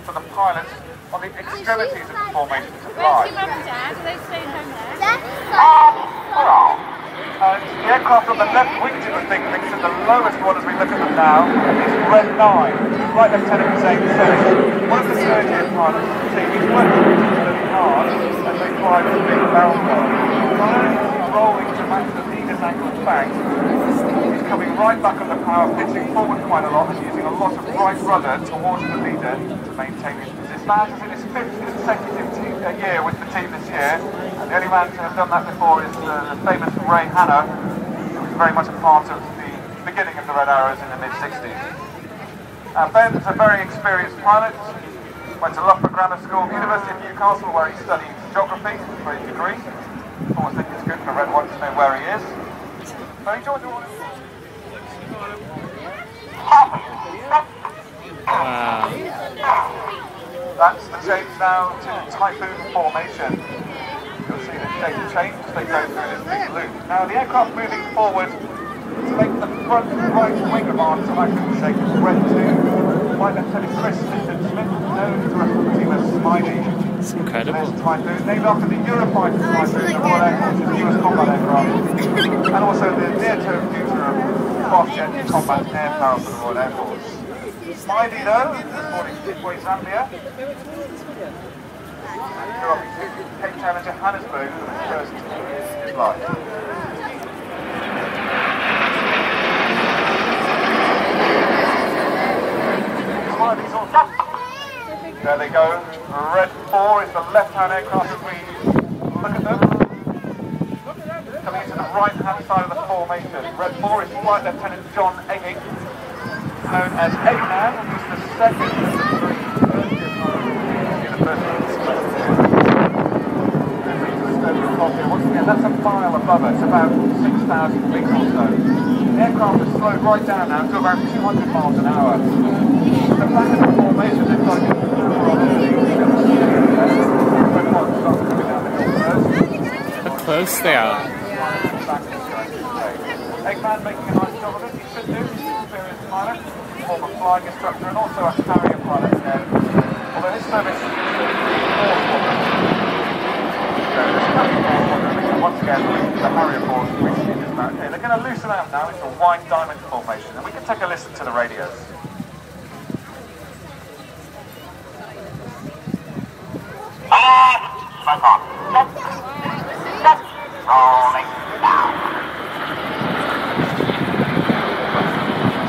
for the pilots on the extremities of the formation to fly. Where's your mum and dad? Are they staying home there? The aircraft on the left wing to the thing thinks that the lowest one as we look at them now is Red 9. Flight Lieutenant Hussein says one of the third-year pilots of the team is working particularly hard as they fly this big barrel gun. Not only is he rolling to match the leader's angle of bank, he's coming right back on the power, pitching forward quite a lot and using a lot of right rudder towards the leader to maintain his position. Man is in his 5th consecutive year with the team this year, and the only man to have done that before is the famous Ray Hanna, who was very much a part of the beginning of the Red Arrows in the mid-60s. Ben is a very experienced pilot, went to Loughborough Grammar School, University of Newcastle, where he studied geography for his degree. Always think it's good for Red One to know where he is. So he joined the Royal. That's the change now to Typhoon formation. You'll see the shape change as they go through this big loop. Now the aircraft moving forward to make the front right wing of our Typhoon shape is Red 2. Flight Lieutenant Chris Smith, known to us from the team as Smiley. It's incredible. There's Typhoon, named after the Eurofighter Typhoon, the Royal Air Force's newest combat aircraft, and also the near-term future of fast-jet combat air power for the Royal Air Force. Smiley, though, is born in Kitwe, Zambia. And he grew up in Cape Town and Johannesburg for the first years of his life. Smiley's on. There they go. Red 4 is the left-hand aircraft as we look at them. Coming into the right-hand side of the formation. Red 4 is Flight Lieutenant John Egging, known as Eggman, who's the second of the three first-year pilots in the first once again, that's a mile above us, about 6,000 feet or so. The aircraft has slowed right down now to about 200 miles an hour. At the back of the formation, they've got to get further on early. How close they are. Eggman making a nice job of it, he should do. He's an experienced pilot, former flying instructor and also a carrier pilot again. Although his service is once again, the Harrier force recently dismounted here. They're going to loosen out now into a wide diamond formation, and we can take a listen to the radios. Smoke on. Rolling down.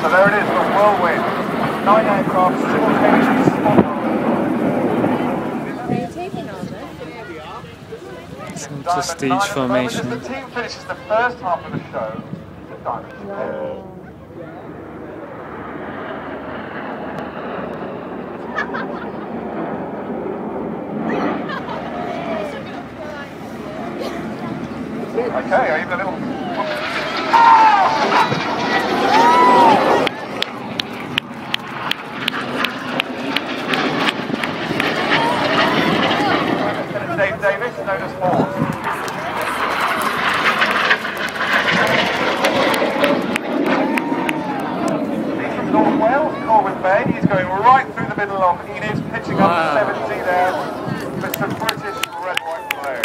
So there it is, the whirlwind. 9 aircraft simultaneously spotted. Some prestige formation. The team finishes the first half of the show with diamonds. Okay, even a little. Dave Davis, known as Horse. He's from North Wales, Corwin Bay. He's going right through the middle of Enid, pitching up to 70 there with some British red, white, blue.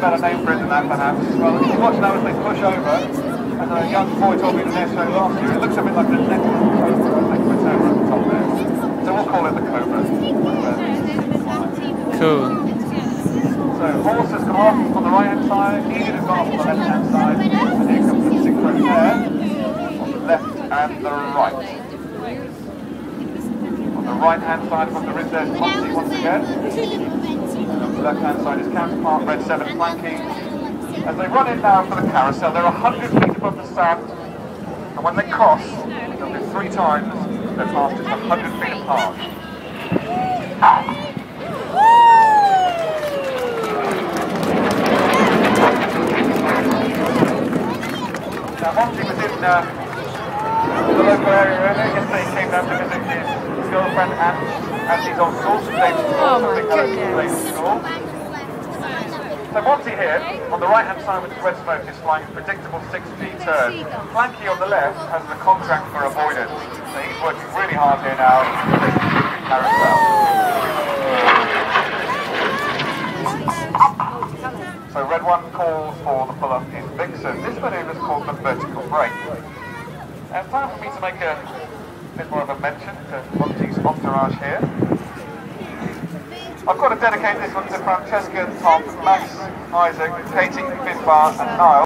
Better name for it than that, perhaps. Well, if you watch now as they push over, as a young boy told me in Airshow last year, it looks a bit like the neck of a cobra as they put over at the top there. So we'll call it the Cobra. Cool. So Horse has come off on the right-hand side, Enid has gone off on the left-hand side, and here comes the synchro there, on the left and the right. On the right-hand side of the ridge there's Swansea once again. On the left-hand side is counterpart Red 7 flanking. As they run in now for the carousel, they're 100 feet above the sand, and when they cross, they'll do 3 times their pass just 100 feet apart. Now, Monty was in the local area earlier. Yesterday he came down to visit his girlfriend and his old school, St. David's School. Oh my St. David's goodness. School. So Monty here, on the right hand side with the red smoke, is flying a predictable 6P turn. Flanky on the left has the contract for avoidance. So he's working really hard here now. Carousel. So red one calls for the pull-up in Vixen. This manoeuvre is called the vertical brake. And time for me to make a bit more of a mention to Monty's entourage here. I've got to dedicate this one to Francesca, Tom, Max, Isaac, Katie, Finbar and Niall.